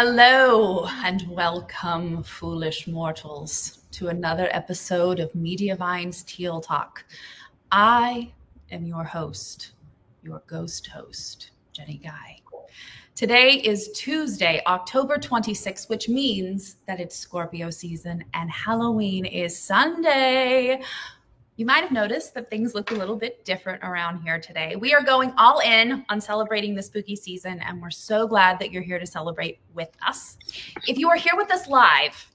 Hello and welcome, foolish mortals, to another episode of Mediavine's Teal Talk. I am your host, your ghost host, Jenny Guy. Today is Tuesday, October 26th, which means that it's Scorpio season and Halloween is Sunday. You might have noticed that things look a little bit different around here today. We are going all in on celebrating the spooky season, and we're so glad that you're here to celebrate with us. If you are here with us live,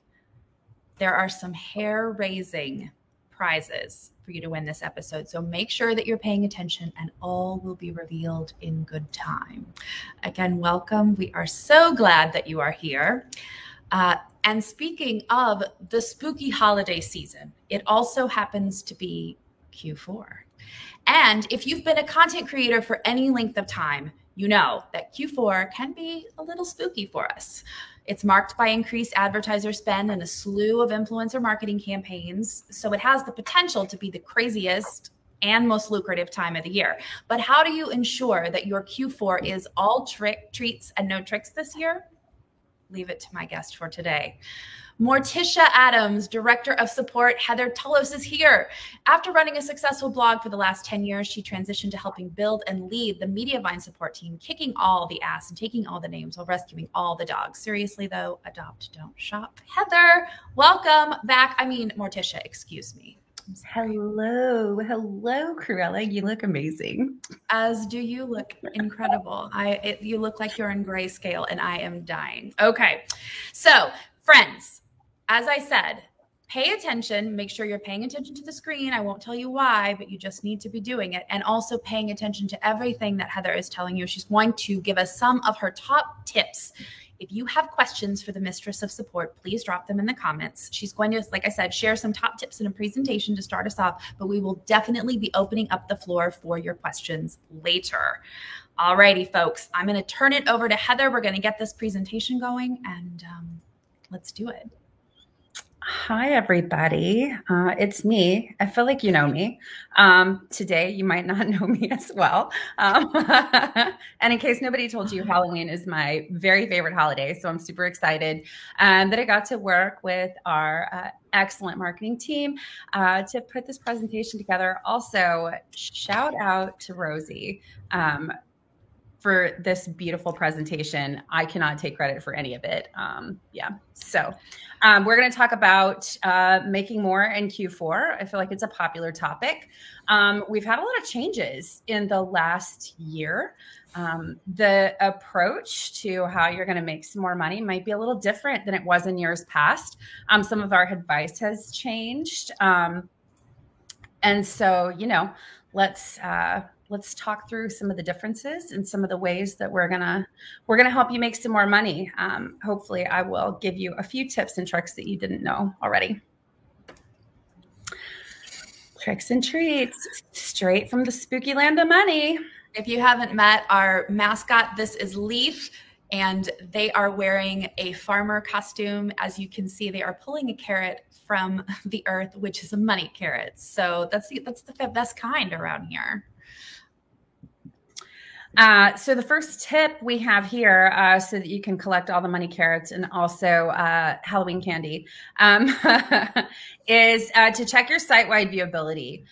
there are some hair-raising prizes for you to win this episode. So make sure that you're paying attention, and all will be revealed in good time. Again, welcome. We are so glad that you are here. And speaking of the spooky holiday season, it also happens to be Q4. And if you've been a content creator for any length of time, you know that Q4 can be a little spooky for us. It's marked by increased advertiser spend and a slew of influencer marketing campaigns. So it has the potential to be the craziest and most lucrative time of the year. But how do you ensure that your Q4 is all treats and no tricks this year? Leave it to my guest for today. Morticia Adams, Director of Support, Heather Tullos is here. After running a successful blog for the last 10 years, she transitioned to helping build and lead the Mediavine support team, kicking all the ass and taking all the names while rescuing all the dogs. Seriously, though, adopt, don't shop. Heather, welcome back. Morticia, excuse me. Hello, Cruella. You look amazing. As do you. Look incredible. You look like you're in grayscale, and I am dying. Okay, so friends, as I said, pay attention. Make sure you're paying attention to the screen. I won't tell you why, but you just need to be doing it, and also paying attention to everything that Heather is telling you. She's going to give us some of her top tips. If you have questions for the Mistress of Support, please drop them in the comments. She's going to, like I said, share some top tips in a presentation to start us off, but we will definitely be opening up the floor for your questions later. Alrighty, folks, I'm going to turn it over to Heather. We're going to get this presentation going, and let's do it. Hi, everybody. It's me. I feel like you know me. Today, you might not know me as well. And in case nobody told you, Halloween is my very favorite holiday. So I'm super excited that I got to work with our excellent marketing team to put this presentation together. Also, shout out to Rosie for this beautiful presentation. I cannot take credit for any of it. So we're going to talk about making more in Q4. I feel like it's a popular topic. We've had a lot of changes in the last year. The approach to how you're going to make some more money might be a little different than it was in years past. Some of our advice has changed. And so, let's talk through some of the differences and some of the ways that we're gonna help you make some more money. Hopefully, I will give you a few tips and tricks that you didn't know already. Tricks and treats straight from the spooky land of money. If you haven't met our mascot, this is Leaf, and they are wearing a farmer costume. As you can see, they are pulling a carrot from the earth, which is a money carrot. So that's the best kind around here. So the first tip we have here, so that you can collect all the money carrots and also Halloween candy, is to check your site-wide viewability.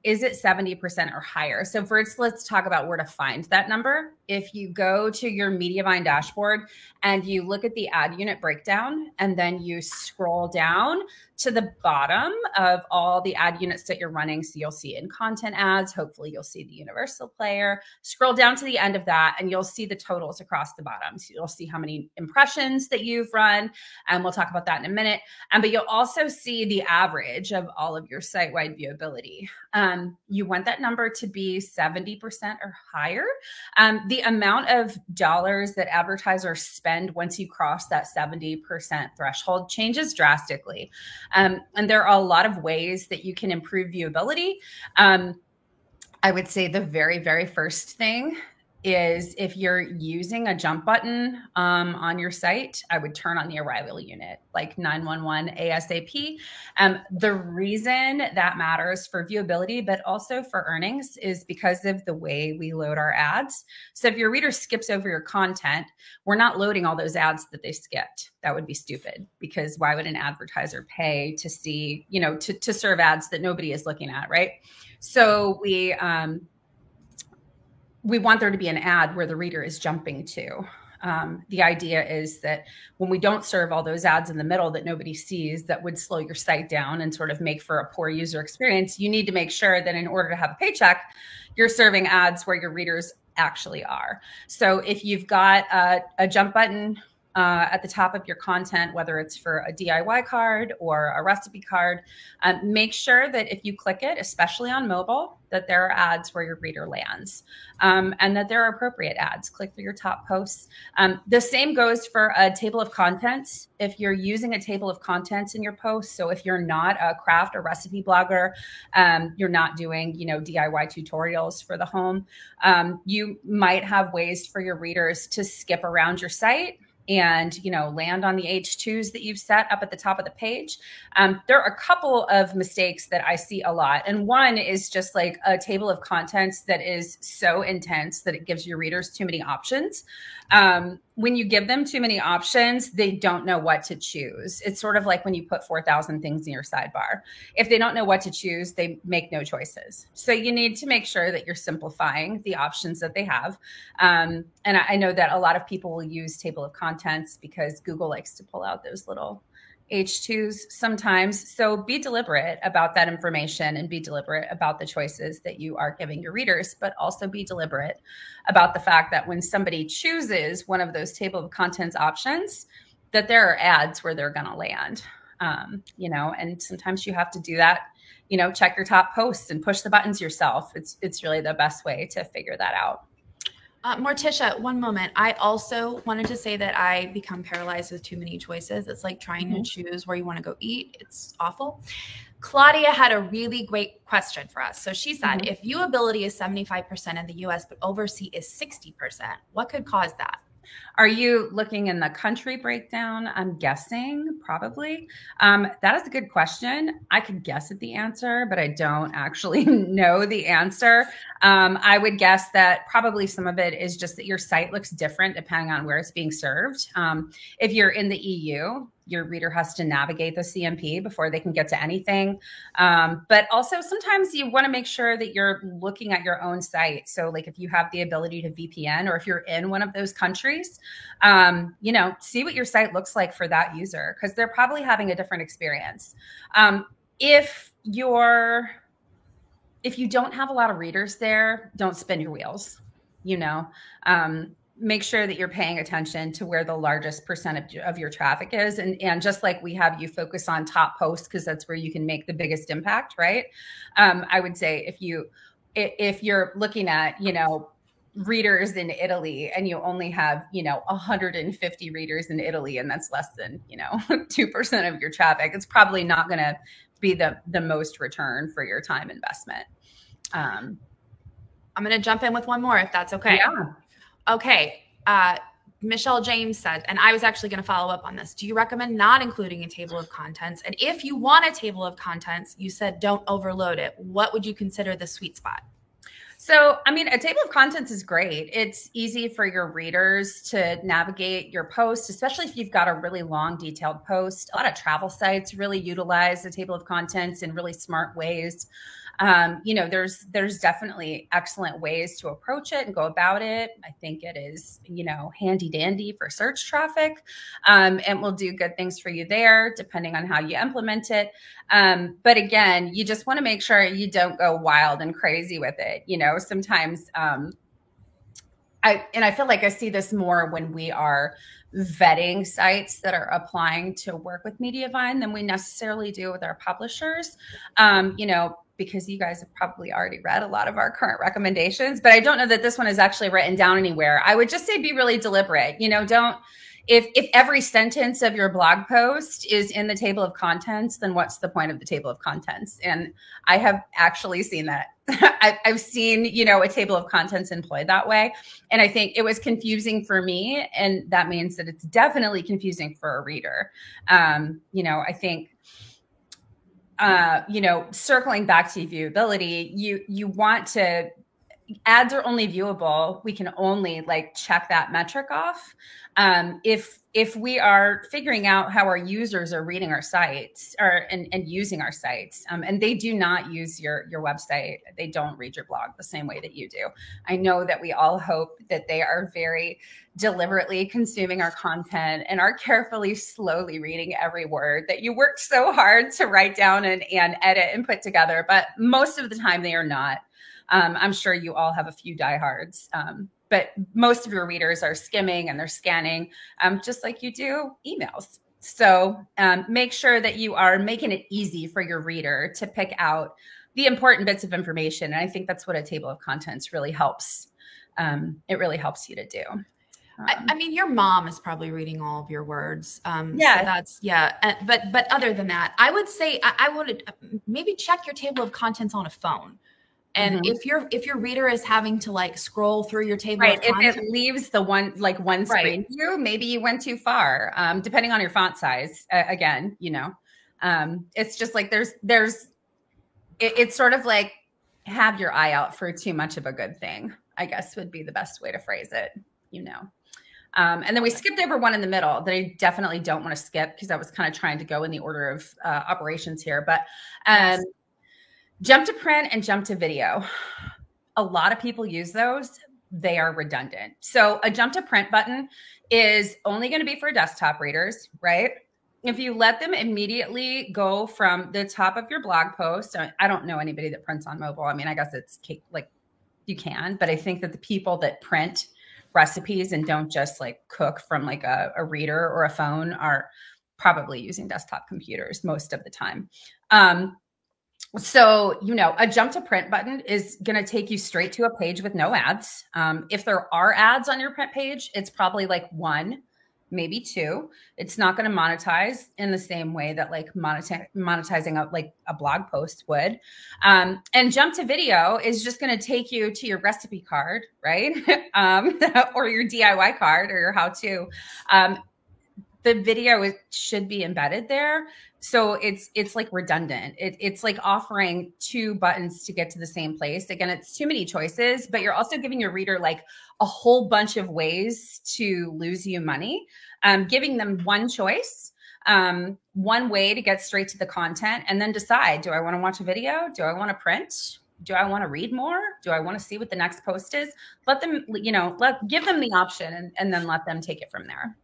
Is it 70% or higher? So first, let's talk about where to find that number. If you go to your Mediavine dashboard and you look at the ad unit breakdown, and then you scroll down to the bottom of all the ad units that you're running. So you'll see in content ads, hopefully you'll see the universal player. Scroll down to the end of that and you'll see the totals across the bottom. So you'll see how many impressions that you've run, and we'll talk about that in a minute. But you'll also see the average of all of your site-wide viewability. You want that number to be 70% or higher. The amount of dollars that advertisers spend once you cross that 70% threshold changes drastically. And there are a lot of ways that you can improve viewability. I would say the very, very first thing is if you're using a jump button on your site, I would turn on the arrival unit, like 911 ASAP. The reason that matters for viewability, but also for earnings, is because of the way we load our ads. So if your reader skips over your content, we're not loading all those ads that they skipped. That would be stupid, because why would an advertiser pay to see, to serve ads that nobody is looking at, right? So we want there to be an ad where the reader is jumping to. The idea is that when we don't serve all those ads in the middle that nobody sees, that would slow your site down and sort of make for a poor user experience, you need to make sure that in order to have a paycheck, you're serving ads where your readers actually are. So if you've got a jump button at the top of your content, whether it's for a DIY card or a recipe card, make sure that if you click it, especially on mobile, that there are ads where your reader lands, and that there are appropriate ads. Click through your top posts. The same goes for a table of contents. If you're using a table of contents in your posts, so if you're not a craft or recipe blogger, you're not doing, DIY tutorials for the home, you might have ways for your readers to skip around your site and, land on the H2s that you've set up at the top of the page. There are a couple of mistakes that I see a lot. And one is just like a table of contents that is so intense that it gives your readers too many options. When you give them too many options, they don't know what to choose. It's sort of like when you put 4,000 things in your sidebar. If they don't know what to choose, they make no choices. So you need to make sure that you're simplifying the options that they have. And I know that a lot of people will use table of contents because Google likes to pull out those little H2s sometimes. So be deliberate about that information and be deliberate about the choices that you are giving your readers, but also be deliberate about the fact that when somebody chooses one of those table of contents options, that there are ads where they're going to land, and sometimes you have to do that, check your top posts and push the buttons yourself. It's really the best way to figure that out. Morticia, one moment. I also wanted to say that I become paralyzed with too many choices. It's like trying to choose where you want to go eat. It's awful. Claudia had a really great question for us. So she said, if viewability is 75% in the US, but overseas is 60%, what could cause that? Are you looking in the country breakdown? I'm guessing probably. That is a good question. I could guess at the answer, but I don't actually know the answer. I would guess that probably some of it is just that your site looks different depending on where it's being served. If you're in the EU, your reader has to navigate the CMP before they can get to anything. But also sometimes you want to make sure that you're looking at your own site. So like if you have the ability to VPN, or if you're in one of those countries, see what your site looks like for that user, because they're probably having a different experience. If you don't have a lot of readers there, don't spin your wheels, make sure that you're paying attention to where the largest percentage of your traffic is. And just like we have you focus on top posts, because that's where you can make the biggest impact, right? I would say if you're looking at, readers in Italy and you only have, 150 readers in Italy, and that's less than, 2% of your traffic, it's probably not going to be the most return for your time investment. I'm going to jump in with one more, if that's okay. Yeah. Okay. Michelle James said, and I was actually going to follow up on this, do you recommend not including a table of contents? And if you want a table of contents, you said don't overload it. What would you consider the sweet spot? So, a table of contents is great. It's easy for your readers to navigate your post, especially if you've got a really long, detailed post. A lot of travel sites really utilize the table of contents in really smart ways. There's definitely excellent ways to approach it and go about it. I think it is, handy dandy for search traffic, and will do good things for you there, depending on how you implement it. But again, you just want to make sure you don't go wild and crazy with it. Sometimes, I feel like I see this more when we are vetting sites that are applying to work with Mediavine than we necessarily do with our publishers. Because you guys have probably already read a lot of our current recommendations, but I don't know that this one is actually written down anywhere. I would just say be really deliberate. if every sentence of your blog post is in the table of contents, then what's the point of the table of contents? And I have actually seen that. I've seen, a table of contents employed that way. And I think it was confusing for me. And that means that it's definitely confusing for a reader. I think, circling back to viewability, you want to, ads are only viewable. We can only check that metric off if we are figuring out how our users are reading our sites and using our sites, and they do not use your website. They don't read your blog the same way that you do. I know that we all hope that they are very deliberately consuming our content and are carefully, slowly reading every word that you worked so hard to write down and edit and put together. But most of the time they are not. I'm sure you all have a few diehards, but most of your readers are skimming and they're scanning, just like you do emails. So make sure that you are making it easy for your reader to pick out the important bits of information. And I think that's what a table of contents really helps. It really helps you to do. I mean, your mom is probably reading all of your words. Yeah. So but other than that, I would say I would maybe check your table of contents on a phone. And if your reader is having to scroll through your table of contents, if it leaves the one screen view, maybe you went too far. Depending on your font size, again, it's just it's sort of like have your eye out for too much of a good thing, I guess would be the best way to phrase it. And then we skipped over one in the middle that I definitely don't want to skip because I was kind of trying to go in the order of operations here, but. Yes. Jump to print and jump to video. A lot of people use those. They are redundant. So a jump to print button is only going to be for desktop readers, right? If you let them immediately go from the top of your blog post, I don't know anybody that prints on mobile. I mean, I guess it's you can, but I think that the people that print recipes and don't just cook from a reader or a phone are probably using desktop computers most of the time. So, a jump to print button is going to take you straight to a page with no ads. If there are ads on your print page, it's probably one, maybe two. It's not going to monetize in the same way that monetizing a blog post would. And jump to video is just going to take you to your recipe card, right? Or your DIY card or your how-to. The video should be embedded there. So it's redundant. It's like offering two buttons to get to the same place. Again, it's too many choices, but you're also giving your reader a whole bunch of ways to lose you money. Giving them one choice, one way to get straight to the content, and then decide, do I want to watch a video? Do I want to print? Do I want to read more? Do I want to see what the next post is? Let them, give them the option and then let them take it from there.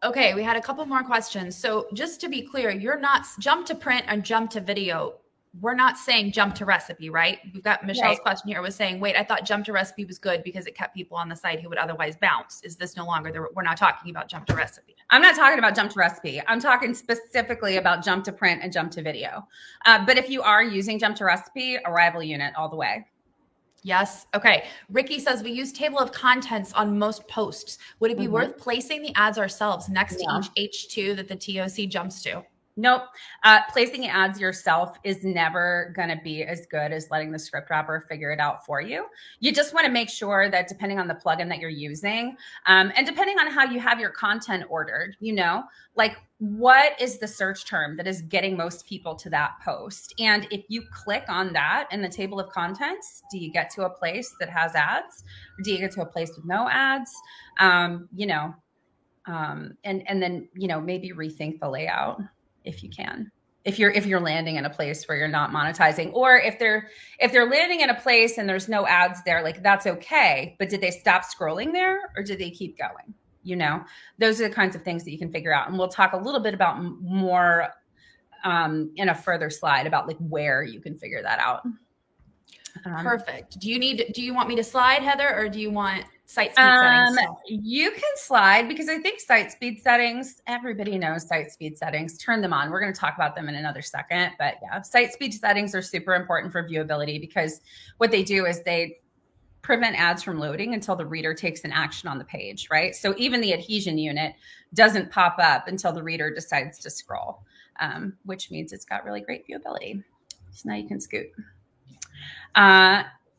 Okay, we had a couple more questions. So just to be clear, you're not jump to print and jump to video. We're not saying jump to recipe, right? We've got Michelle's question here was saying, wait, I thought jump to recipe was good because it kept people on the site who would otherwise bounce. Is this no longer we're not talking about jump to recipe? I'm not talking about jump to recipe. I'm talking specifically about jump to print and jump to video. But if you are using jump to recipe, arrival unit all the way. Yes. Okay. Ricky says we use table of contents on most posts. Would it be worth placing the ads ourselves next to each H2 that the TOC jumps to? Nope. Placing ads yourself is never going to be as good as letting the script wrapper figure it out for you. You just want to make sure that depending on the plugin that you're using, and depending on how you have your content ordered, what is the search term that is getting most people to that post? And if you click on that in the table of contents, do you get to a place that has ads? Or do you get to a place with no ads? And then, maybe rethink the layout. If you can, if you're landing in a place where you're not monetizing, or if they're landing in a place and there's no ads there, that's okay. But did they stop scrolling there or did they keep going? Those are the kinds of things that you can figure out. And we'll talk a little bit about more in a further slide about where you can figure that out. Perfect. Do you want me to slide, Heather, or do you want site speed settings? You can slide because I think site speed settings, everybody knows site speed settings, turn them on. We're going to talk about them in another second, but yeah, site speed settings are super important for viewability because what they do is they prevent ads from loading until the reader takes an action on the page, right? So even the adhesion unit doesn't pop up until the reader decides to scroll, which means it's got really great viewability. So now you can scoot.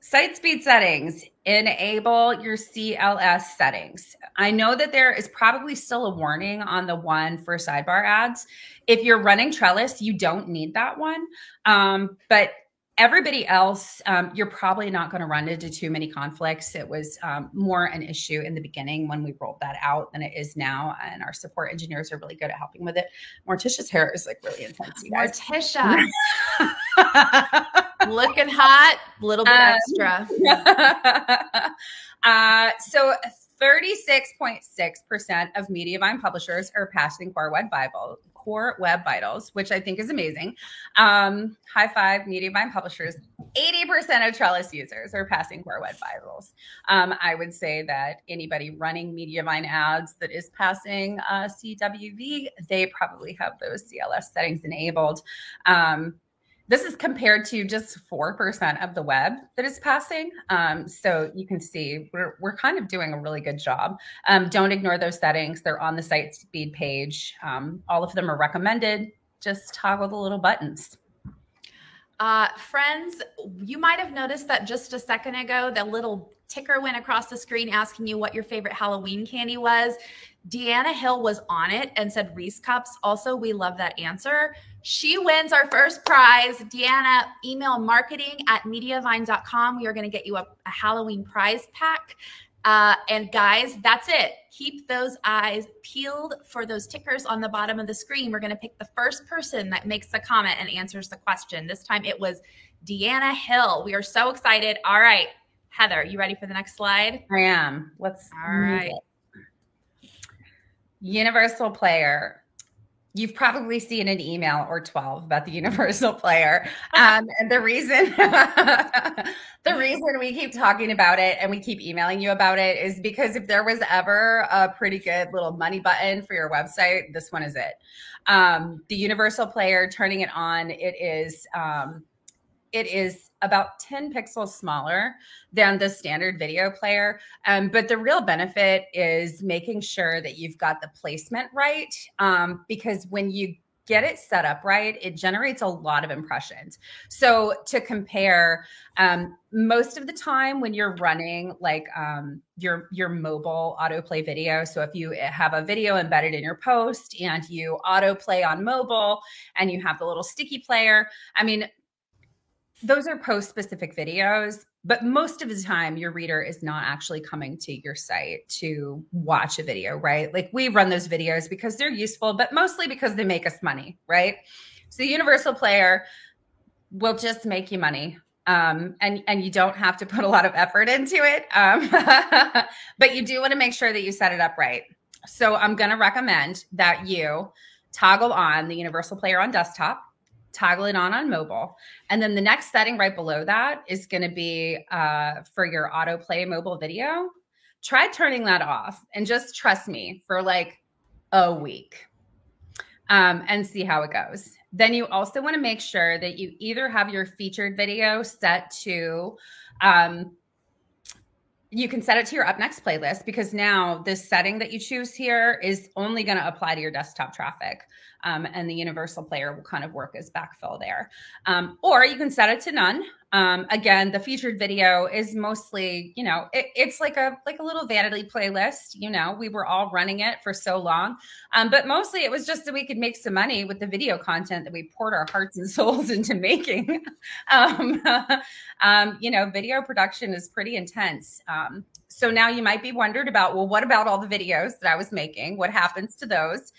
Site speed settings, enable your CLS settings. I know that there is probably still a warning on the one for sidebar ads. If you're running Trellis, you don't need that one. But everybody else, you're probably not going to run into too many conflicts. It was more an issue in the beginning when we rolled that out than it is now. And our support engineers are really good at helping with it. Morticia's hair is like really intense, you guys. Morticia. Looking hot, a little bit extra. So 36.6% of Mediavine publishers are passing Core Web Vitals, which I think is amazing. High five, Mediavine publishers. 80% of Trellis users are passing Core Web Vitals. I would say that anybody running Mediavine ads that is passing CWV, they probably have those CLS settings enabled. This is compared to just 4% of the web that is passing. So you can see we're kind of doing a really good job. Don't ignore those settings. They're on the site speed page. All of them are recommended. Just toggle the little buttons. Friends, you might have noticed that just a second ago, the little ticker went across the screen asking you what your favorite Halloween candy was. Deanna Hill was on it and said Reese Cups. Also, we love that answer. She wins our first prize. Deanna, email marketing@mediavine.com. We are going to get you a Halloween prize pack. And guys, that's it. Keep those eyes peeled for those tickers on the bottom of the screen. We're going to pick the first person that makes the comment and answers the question. This time it was Deanna Hill. We are so excited. All right, Heather, you ready for the next slide? I am. Let's. All right. Universal Player. You've probably seen an email or 12 about the Universal Player. And the reason we keep talking about it and we keep emailing you about it is because if there was ever a pretty good little money button for your website, this one is it. The Universal Player, turning it on, it is about 10 pixels smaller than the standard video player. But the real benefit is making sure that you've got the placement right, because when you get it set up right, it generates a lot of impressions. So to compare, most of the time when you're running like your mobile autoplay video, so if you have a video embedded in your post and you autoplay on mobile and you have the little sticky player, I mean, those are post-specific videos, but most of the time your reader is not actually coming to your site to watch a video, right? Like we run those videos because they're useful, but mostly because they make us money, right? So Universal Player will just make you money. And you don't have to put a lot of effort into it. But you do want to make sure that you set it up right. So I'm going to recommend that you toggle on the Universal Player on desktop, toggle it on mobile. And then the next setting right below that is going to be for your autoplay mobile video. Try turning that off and just trust me for like a week and see how it goes. Then you also want to make sure that you either have your featured video set to, you can set it to your up next playlist, because now this setting that you choose here is only going to apply to your desktop traffic. And the Universal Player will kind of work as backfill there. Or you can set it to none. Again, the featured video is mostly, you know, it's like a little vanity playlist. You know, we were all running it for so long. But mostly it was just that we could make some money with the video content that we poured our hearts and souls into making. You know, video production is pretty intense. So now you might be wondered about, well, what about all the videos that I was making? What happens to those?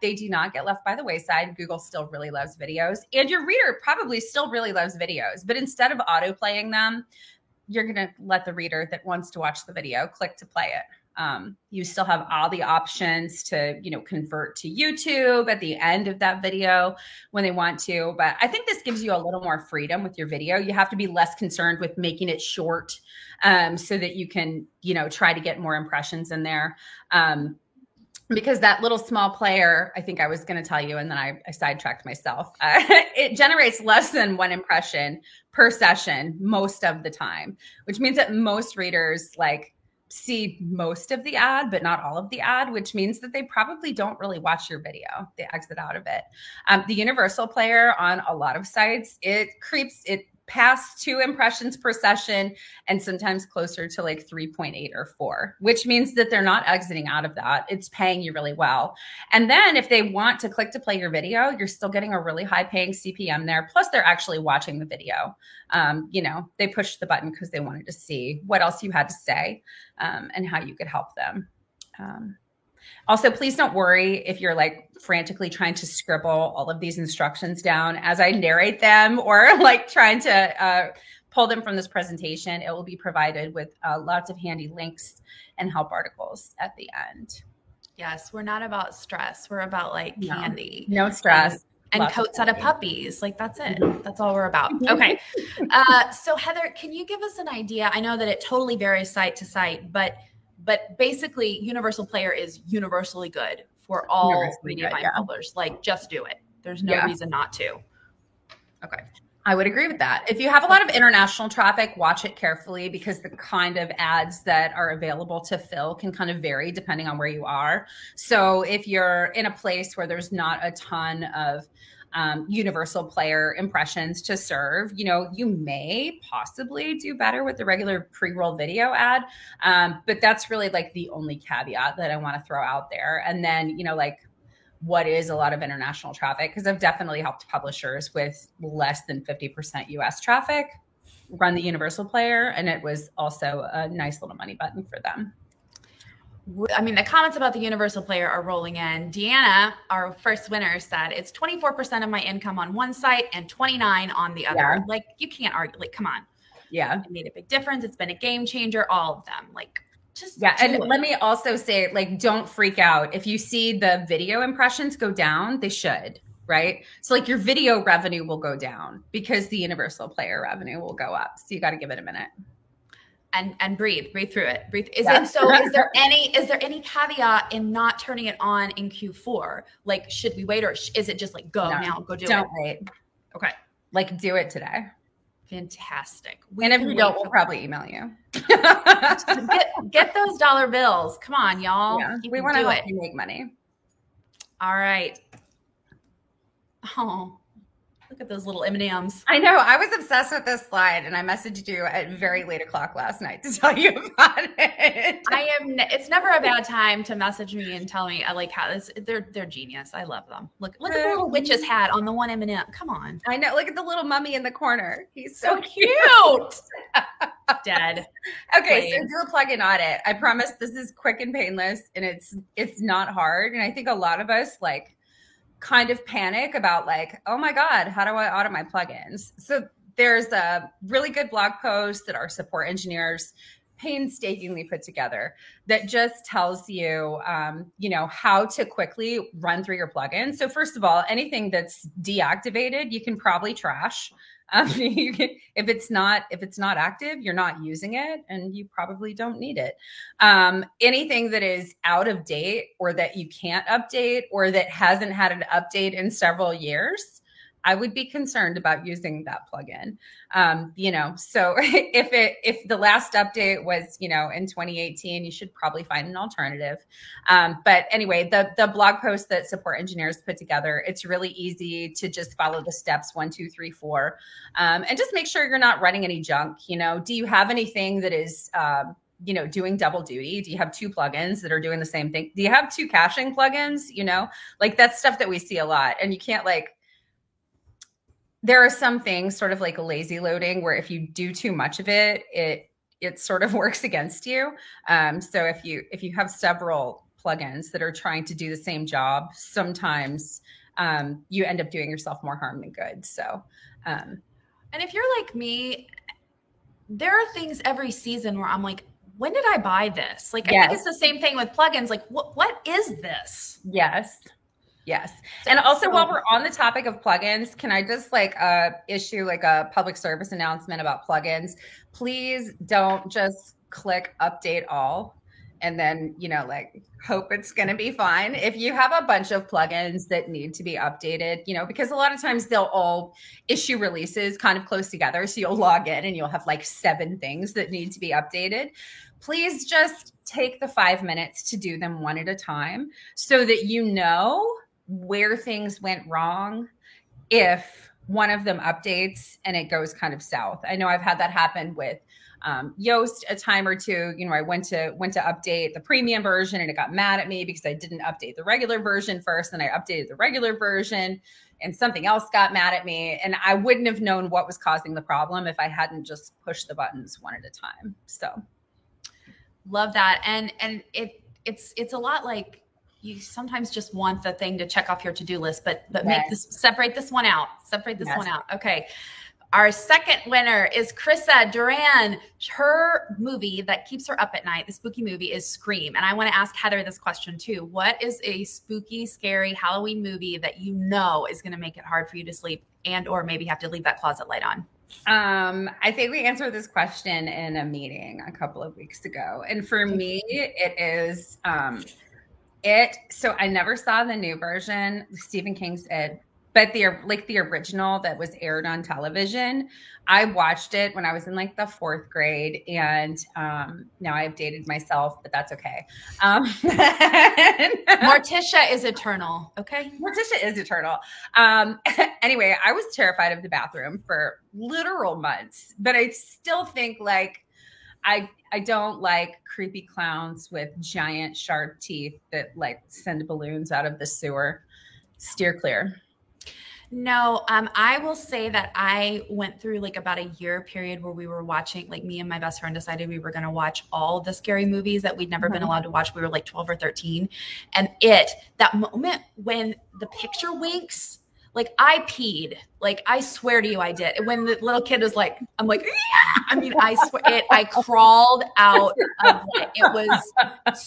They do not get left by the wayside. Google still really loves videos, and your reader probably still really loves videos, but instead of auto playing them, you're going to let the reader that wants to watch the video click to play it. You still have all the options to, you know, convert to YouTube at the end of that video when they want to. But I think this gives you a little more freedom with your video. You have to be less concerned with making it short, so that you can, you know, try to get more impressions in there. because that little small player, I think I was going to tell you, and then I sidetracked myself. It generates less than one impression per session most of the time, which means that most readers like see most of the ad, but not all of the ad, which means that they probably don't really watch your video. They exit out of it. The universal player on a lot of sites, it past 2 impressions per session and sometimes closer to like 3.8 or 4, which means that they're not exiting out of that. It's paying you really well. And then if they want to click to play your video, you're still getting a really high paying CPM there. Plus they're actually watching the video. They pushed the button because they wanted to see what else you had to say and how you could help them. Also, please don't worry if you're like frantically trying to scribble all of these instructions down as I narrate them or like trying to pull them from this presentation. It will be provided with lots of handy links and help articles at the end. Yes, we're not about stress. We're about like candy. No stress. And coats out of puppies. Like that's it. That's all we're about. Okay. So Heather, can you give us an idea? I know that it totally varies site to site, but basically universal player is universally good for all Mediavine publishers. Like just do it. There's no reason not to. Okay. I would agree with that. If you have a lot of international traffic, watch it carefully because the kind of ads that are available to fill can kind of vary depending on where you are. So if you're in a place where there's not a ton of universal player impressions to serve, you may possibly do better with the regular pre-roll video ad. But that's really like the only caveat that I want to throw out there. And then, what is a lot of international traffic? Because I've definitely helped publishers with less than 50% US traffic run the universal player. And it was also a nice little money button for them. I mean, the comments about the universal player are rolling in. Deanna, our first winner, said it's 24% of my income on one site and 29 on the other. Yeah. Like you can't argue. Like, come on. Yeah. It made a big difference. It's been a game changer. All of them. Like, and let me also say, like, don't freak out. If you see the video impressions go down, they should, right? So like your video revenue will go down because the universal player revenue will go up. So you got to give it a minute. And breathe through it. Is there any caveat in not turning it on in Q4? Like, should we wait or is it just like go now, go do it? Don't wait. Okay. Like do it today. Fantastic. And if you don't, we'll probably email you. get those dollar bills. Come on, y'all. Yeah, we want to help you make money. All right. Oh, look at those little M&Ms. I know. I was obsessed with this slide, and I messaged you at very late o'clock last night to tell you about it. It's never a bad time to message me and tell me I like how this. They're genius. I love them. Look at the little witch's hat on the one M&M. Come on. I know. Look at the little mummy in the corner. He's so cute. Dead. Okay, so do a plugin audit. I promise this is quick and painless, and it's not hard. And I think a lot of us kind of panic about like, oh my God, how do I audit my plugins? So there's a really good blog post that our support engineers painstakingly put together that just tells you, how to quickly run through your plugins. So first of all, anything that's deactivated, you can probably trash. If it's not active, you're not using it and you probably don't need it. Anything that is out of date or that you can't update or that hasn't had an update in several years, I would be concerned about using that plugin. So if the last update was, in 2018, you should probably find an alternative. But anyway, the blog post that support engineers put together, it's really easy to just follow the steps 1, 2, 3, 4, and just make sure you're not running any junk. Do you have anything that is, doing double duty? Do you have 2 plugins that are doing the same thing? Do you have 2 caching plugins? That's stuff that we see a lot, and you can't there are some things sort of like a lazy loading where if you do too much of it, it sort of works against you. So if you have several plugins that are trying to do the same job, sometimes you end up doing yourself more harm than good. So, and if you're like me, there are things every season where I'm like, when did I buy this? Like, I think it's the same thing with plugins. Like, what is this? Yes. And also while we're on the topic of plugins, can I just issue a public service announcement about plugins? Please don't just click update all and then, like hope it's going to be fine. If you have a bunch of plugins that need to be updated, because a lot of times they'll all issue releases kind of close together. So you'll log in and you'll have like 7 things that need to be updated. Please just take the 5 minutes to do them one at a time so that you know where things went wrong if one of them updates and it goes kind of south. I know I've had that happen with Yoast a time or two. I went to update the premium version and it got mad at me because I didn't update the regular version first, and I updated the regular version and something else got mad at me, and I wouldn't have known what was causing the problem if I hadn't just pushed the buttons one at a time. So love that. And it's a lot like you sometimes just want the thing to check off your to-do list, but separate this one out. Okay. Our second winner is Krissa Duran. Her movie that keeps her up at night, the spooky movie, is Scream. And I want to ask Heather this question too. What is a spooky, scary Halloween movie that you know is going to make it hard for you to sleep and or maybe have to leave that closet light on? I think we answered this question in a meeting a couple of weeks ago. And for me, it is so I never saw the new version, Stephen King's It, but the original that was aired on television. I watched it when I was in like the 4th grade, and now I've dated myself, but that's okay. Morticia is eternal. Okay. Morticia is eternal. Anyway, I was terrified of the bathroom for literal months, but I still think like I don't like creepy clowns with giant sharp teeth that like send balloons out of the sewer. Steer clear. No, I will say that I went through like about a year period where we were watching, like me and my best friend decided we were going to watch all the scary movies that we'd never been allowed to watch. We were like 12 or 13. And that moment when the picture winks, like I peed, like I swear to you, I did. When the little kid was like, I'm like, yeah! I mean, I swear I crawled out of it. It was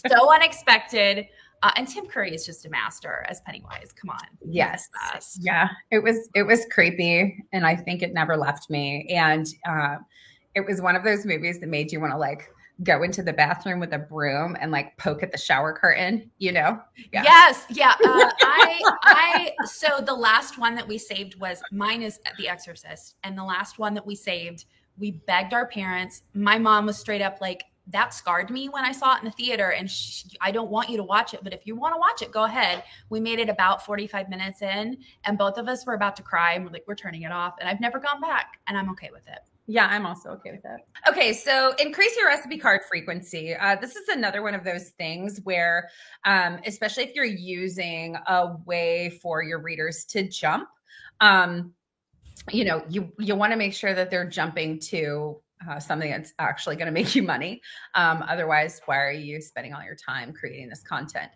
so unexpected. And Tim Curry is just a master as Pennywise. Come on. Yes. Yeah. It was creepy. And I think it never left me. And it was one of those movies that made you want to like go into the bathroom with a broom and like poke at the shower curtain, Yeah. Yes. Yeah. So the last one that we saved mine is The Exorcist. And the last one that we saved, we begged our parents. My mom was straight up like, that scarred me when I saw it in the theater, and I don't want you to watch it, but if you want to watch it, go ahead. We made it about 45 minutes in, and both of us were about to cry, and we're like, we're turning it off, and I've never gone back, and I'm okay with it. Yeah, I'm also okay with that. Okay, so increase your recipe card frequency. This is another one of those things where, especially if you're using a way for your readers to jump, you want to make sure that they're jumping to something that's actually going to make you money. Otherwise, why are you spending all your time creating this content?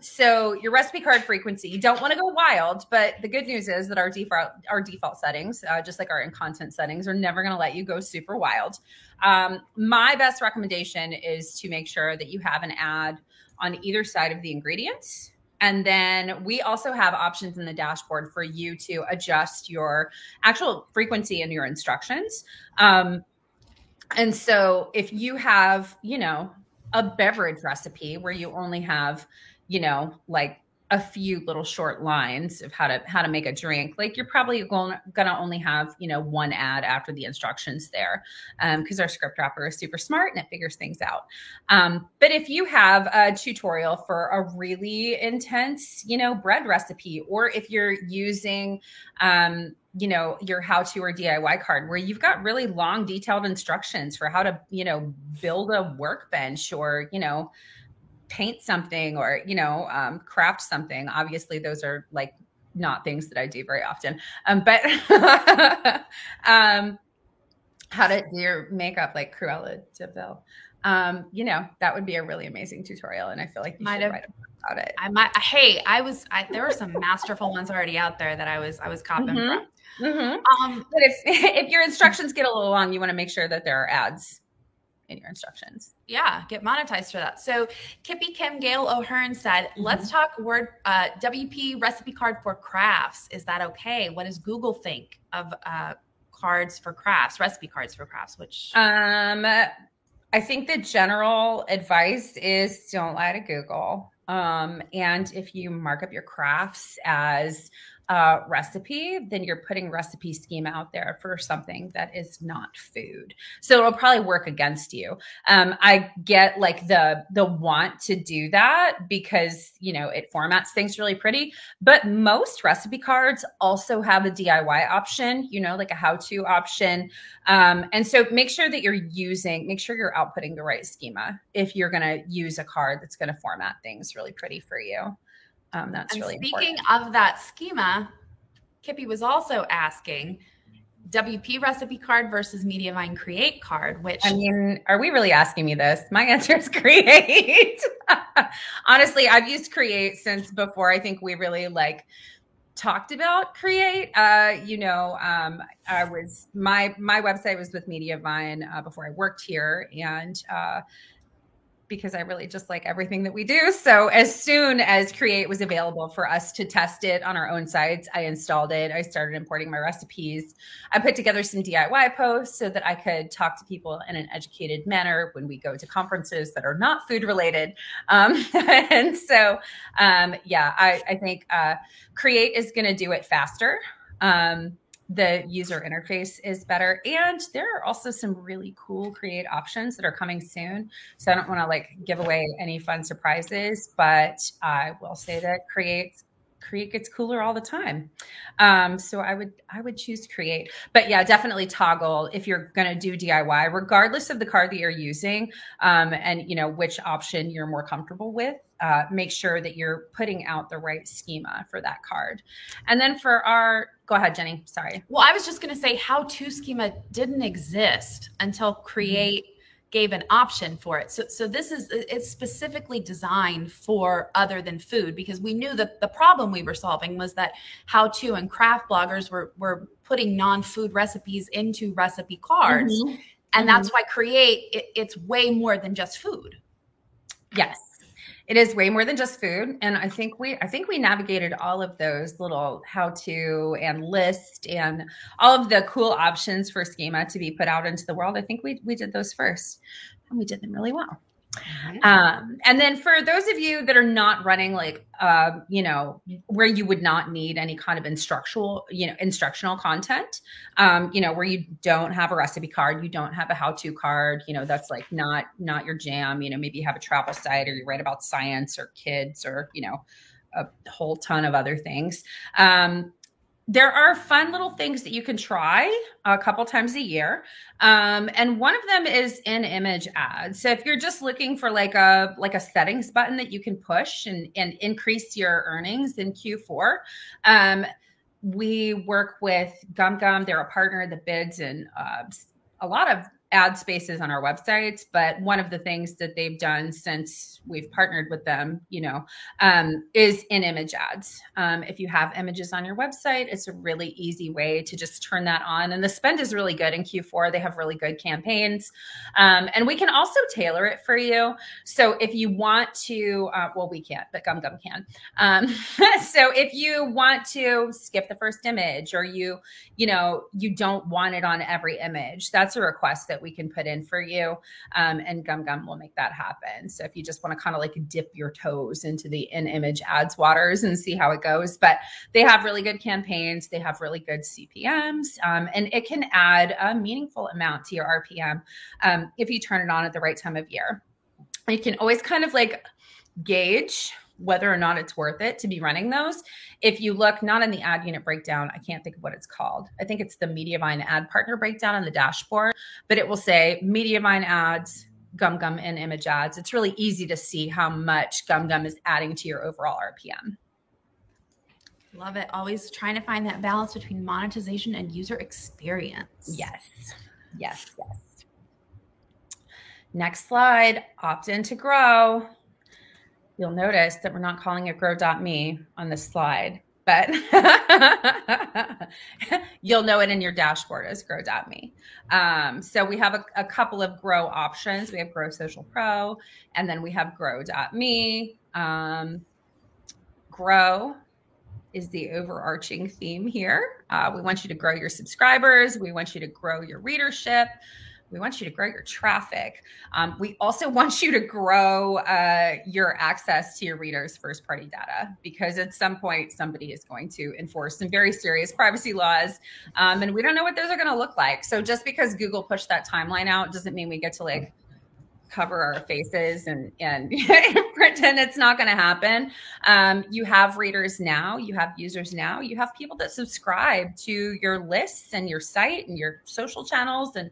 So your recipe card frequency, you don't want to go wild, but the good news is that our default settings, just like our in-content settings, are never going to let you go super wild. My best recommendation is to make sure that you have an ad on either side of the ingredients. And then we also have options in the dashboard for you to adjust your actual frequency in your instructions. And so if you have, a beverage recipe where you only have, like a few little short lines of how to make a drink, like you're probably going to only have, one ad after the instructions there, because our script wrapper is super smart and it figures things out. But if you have a tutorial for a really intense, bread recipe, or if you're using, your how-to or DIY card where you've got really long, detailed instructions for how to, build a workbench or, paint something or, craft something. Obviously, those are like not things that I do very often. But how to do your makeup like Cruella de Vil. That would be a really amazing tutorial. And I feel like you should write about it. There were some masterful ones already out there that I was copying from. Mm-hmm. But if your instructions get a little long, you want to make sure that there are ads in your instructions. Yeah, get monetized for that. So Kippy Kim Gail O'Hearn said, let's talk WP recipe card for crafts. Is that okay? What does Google think of cards for crafts, recipe cards for crafts? Which I I think the general advice is don't lie to Google. And if you mark up your crafts as a recipe, then you're putting recipe schema out there for something that is not food. So it'll probably work against you. I get like the want to do that because, you know, it formats things really pretty, but most recipe cards also have a DIY option, you know, like a how-to option. And so make sure that make sure you're outputting the right schema if you're going to use a card that's going to format things really pretty for you. That's and really speaking important. of that schema, Kippy was also asking WP recipe card versus Mediavine Create card, which, I mean, are we really asking me this? My answer is Create. Honestly, I've used Create since before I think we really like talked about Create. You know, I was my website was with Mediavine before I worked here, and because I really just like everything that we do. So as soon as Create was available for us to test it on our own sites, I installed it. I started importing my recipes. I put together some DIY posts so that I could talk to people in an educated manner when we go to conferences that are not food related. And so, yeah, I think Create is going to do it faster. The user interface is better. And there are also some really cool Create options that are coming soon. So I don't want to like give away any fun surprises, but I will say that Create gets cooler all the time. So I would choose Create, but yeah, definitely toggle if you're going to do DIY, regardless of the card that you're using, and you know, which option you're more comfortable with. Make sure that you're putting out the right schema for that card. And then go ahead, Jenny. Sorry. well, I was just going to say how-to schema didn't exist until Create gave an option for it. So it's specifically designed for other than food, because we knew that the problem we were solving was that how-to and craft bloggers were putting non-food recipes into recipe cards. And that's why Create, it's way more than just food. Yes. It is way more than just food. And I think we navigated all of those little how-to and list and all of the cool options for schema to be put out into the world. I think we did those first, and we did them really well. And then for those of you that are not running like, you know, where you would not need any kind of instructional content, you know, where you don't have a recipe card, you don't have a how-to card, you know, that's like not your jam. You know, maybe you have a travel site, or you write about science or kids, or, you know, a whole ton of other things. There are fun little things that you can try a couple times a year. And one of them is in-image ads. So if you're just looking for like a settings button that you can push and increase your earnings in Q4, we work with GumGum. They're a partner that bids in a lot of ad spaces on our websites. But one of the things that they've done since we've partnered with them, you know, is in-image ads. If you have images on your website, it's a really easy way to just turn that on. And the spend is really good in Q4. They have really good campaigns. And we can also tailor it for you. So if you want to, well, we can't, but GumGum can. So if you want to skip the first image, or you don't want it on every image, that's a request that we can put in for you. And GumGum will make that happen. So if you just want to kind of like dip your toes into the in-image ads waters and see how it goes, but they have really good campaigns. They have really good CPMs, and it can add a meaningful amount to your RPM if you turn it on at the right time of year. You can always kind of like gauge whether or not it's worth it to be running those. If you look not in the ad unit breakdown, I can't think of what it's called. I think it's the Mediavine ad partner breakdown on the dashboard, but it will say Mediavine ads, GumGum and image ads. It's really easy to see how much GumGum is adding to your overall RPM. Love it. Always trying to find that balance between monetization and user experience. Yes. Next slide, opt in to grow. You'll notice that we're not calling it grow.me on this slide, but you'll know it in your dashboard as grow.me. So we have a couple of grow options. We have Grow Social Pro, and then we have grow.me. Grow is the overarching theme here. We want you to grow your subscribers. We want you to grow your readership. We want you to grow your traffic. We also want you to grow your access to your readers' first-party data, because at some point somebody is going to enforce some very serious privacy laws, and we don't know what those are going to look like. So just because Google pushed that timeline out doesn't mean we get to like cover our faces and pretend it's not going to happen. You have readers now, you have users now, you have people that subscribe to your lists and your site and your social channels. And,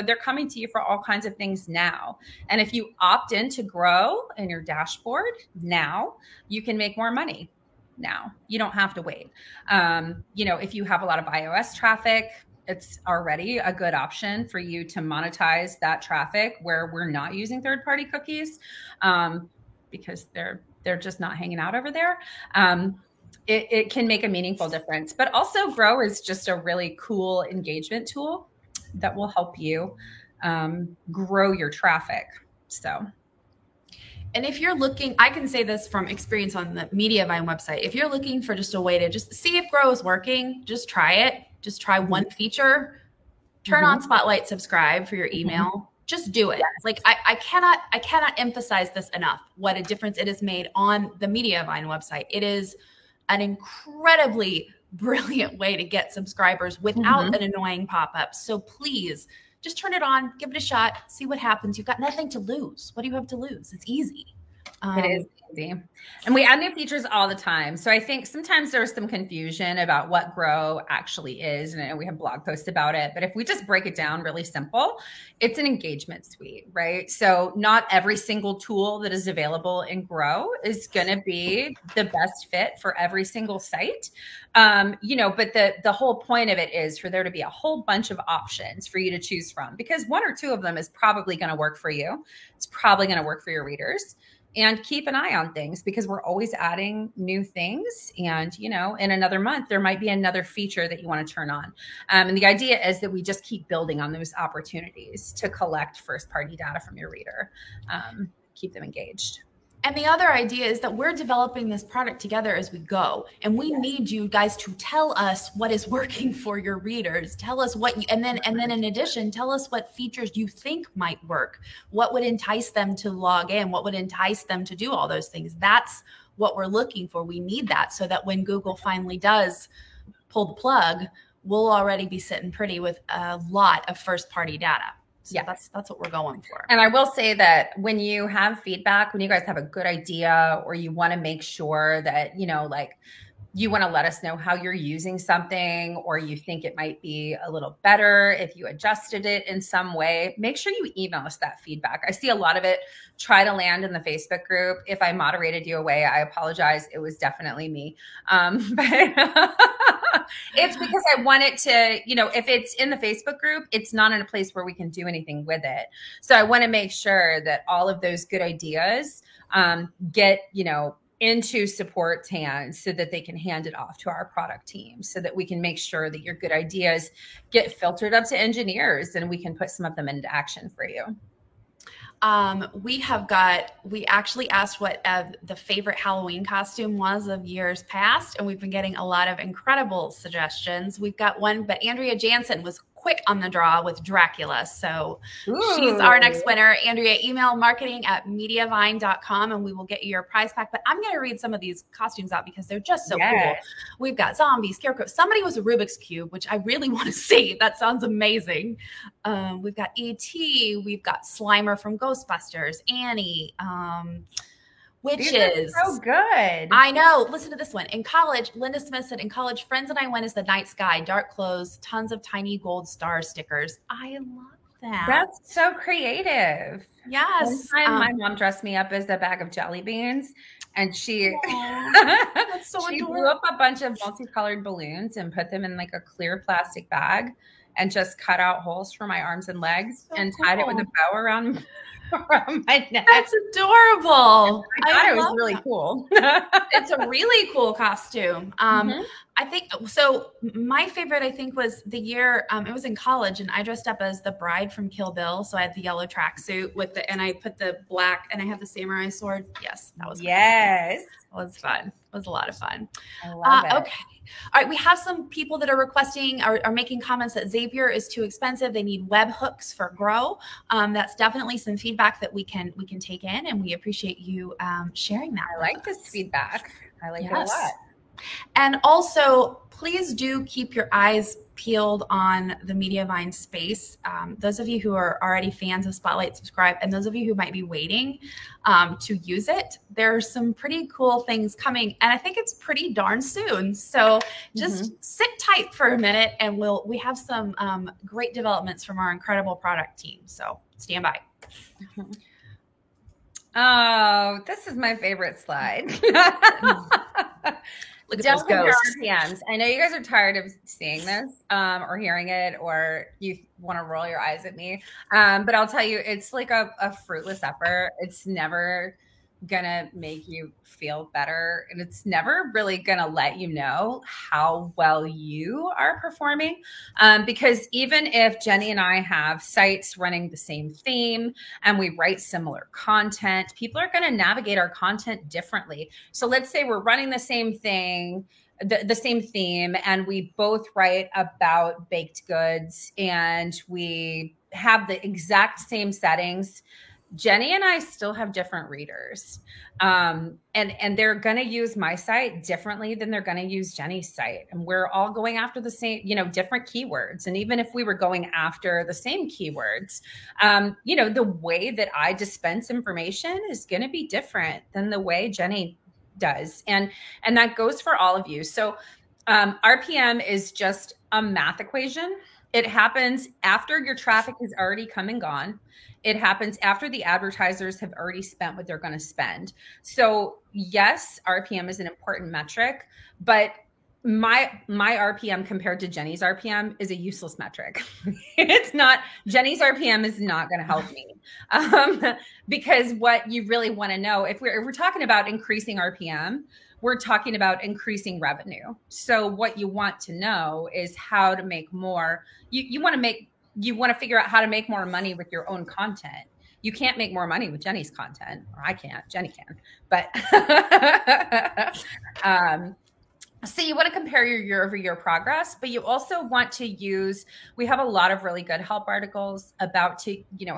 they're coming to you for all kinds of things now. And if you opt in to grow in your dashboard now, you can make more money now. You don't have to wait. If you have a lot of iOS traffic, it's already a good option for you to monetize that traffic where we're not using third-party cookies, because they're just not hanging out over there. It can make a meaningful difference. But also, Grow is just a really cool engagement tool that will help you grow your traffic. So. And if you're looking, I can say this from experience on the Mediavine website. If you're looking for just a way to just see if Grow is working, just try it. Just try one feature, turn on Spotlight, subscribe for your email. Just do it. Yes. Like I cannot emphasize this enough, what a difference it has made on the Mediavine website. It is an incredibly brilliant way to get subscribers without an annoying pop-up. So please just turn it on, give it a shot, see what happens. You've got nothing to lose. What do you have to lose? It's easy. It is easy. And we add new features all the time. So I think sometimes there's some confusion about what Grow actually is. And I know we have blog posts about it, but if we just break it down really simple, it's an engagement suite, right? So not every single tool that is available in Grow is going to be the best fit for every single site. But the whole point of it is for there to be a whole bunch of options for you to choose from, because one or two of them is probably going to work for you. It's probably going to work for your readers. And keep an eye on things, because we're always adding new things. And, in another month, there might be another feature that you want to turn on. And the idea is that we just keep building on those opportunities to collect first-party data from your reader, keep them engaged. And the other idea is that we're developing this product together as we go. And we need you guys to tell us what is working for your readers. Tell us and then in addition, tell us what features you think might work. What would entice them to log in? What would entice them to do all those things? That's what we're looking for. We need that so that when Google finally does pull the plug, we'll already be sitting pretty with a lot of first-party data. So yeah, that's what we're going for. And I will say that when you have feedback, when you guys have a good idea, or you want to make sure that, you want to let us know how you're using something, or you think it might be a little better if you adjusted it in some way, make sure you email us that feedback. I see a lot of it try to land in the Facebook group. If I moderated you away, I apologize. It was definitely me. But it's because I want it to, if it's in the Facebook group, it's not in a place where we can do anything with it. So I want to make sure that all of those good ideas get, into support's hands so that they can hand it off to our product team, so that we can make sure that your good ideas get filtered up to engineers and we can put some of them into action for you. We actually asked what the favorite Halloween costume was of years past, and we've been getting a lot of incredible suggestions. We've got one, but Andrea Jansen was quick on the draw with Dracula. So she's our next winner. Andrea, email marketing@mediavine.com and we will get you your prize pack. But I'm going to read some of these costumes out because they're just so cool. We've got zombies, scarecrow. Somebody was a Rubik's Cube, which I really want to see. That sounds amazing. We've got E.T. We've got Slimer from Ghostbusters, Annie, witches. These are so good. I know. Listen to this one. In college, Linda Smith said, in college, friends and I went as the night sky, dark clothes, tons of tiny gold star stickers. I love that. That's so creative. Yes. One time my mom dressed me up as a bag of jelly beans, and she that's so she blew up a bunch of multicolored balloons and put them in like a clear plastic bag and just cut out holes for my arms and legs and tied it with a bow around my neck. That's adorable. I thought it was really cool. It's a really cool costume. I think so. My favorite, I think, was the year it was in college, and I dressed up as the bride from Kill Bill. So I had the yellow tracksuit and I put the black, and I had the samurai sword. Yes, that was fun. Yes, it was fun. It was a lot of fun. I love it. Okay. All right. We have some people that are requesting, are making comments that Zapier is too expensive. They need webhooks for Grow. That's definitely some feedback that we can take in, and we appreciate you sharing that. I like this feedback. I like it a lot. And also, please do keep your eyes peeled on the Mediavine space. Those of you who are already fans of Spotlight, subscribe. And those of you who might be waiting to use it, there are some pretty cool things coming. And I think it's pretty darn soon. So just sit tight for a minute, and we have some great developments from our incredible product team. So stand by. Oh, this is my favorite slide. Look at Don't those compare RPMs. I know you guys are tired of seeing this or hearing it, or you want to roll your eyes at me. But I'll tell you, it's like a fruitless effort. It's never going to make you feel better. And it's never really going to let you know how well you are performing. Because even if Jenny and I have sites running the same theme and we write similar content, people are going to navigate our content differently. So let's say we're running the same thing, the same theme, and we both write about baked goods and we have the exact same settings. Jenny and I still have different readers. And they're going to use my site differently than they're going to use Jenny's site. And we're all going after the same, different keywords. And even if we were going after the same keywords, the way that I dispense information is going to be different than the way Jenny does. And that goes for all of you. So RPM is just a math equation. It happens after your traffic has already come and gone. It happens after the advertisers have already spent what they're going to spend. So yes, RPM is an important metric, but my RPM compared to Jenny's RPM is a useless metric. It's not, Jenny's RPM is not going to help me. Because what you really want to know, if we're talking about increasing RPM, we're talking about increasing revenue. So what you want to know is how to make more. You want to figure out how to make more money with your own content. You can't make more money with Jenny's content, or I can't. Jenny can, but so you want to compare your year-over-year progress, but you also want to use, we have a lot of really good help articles about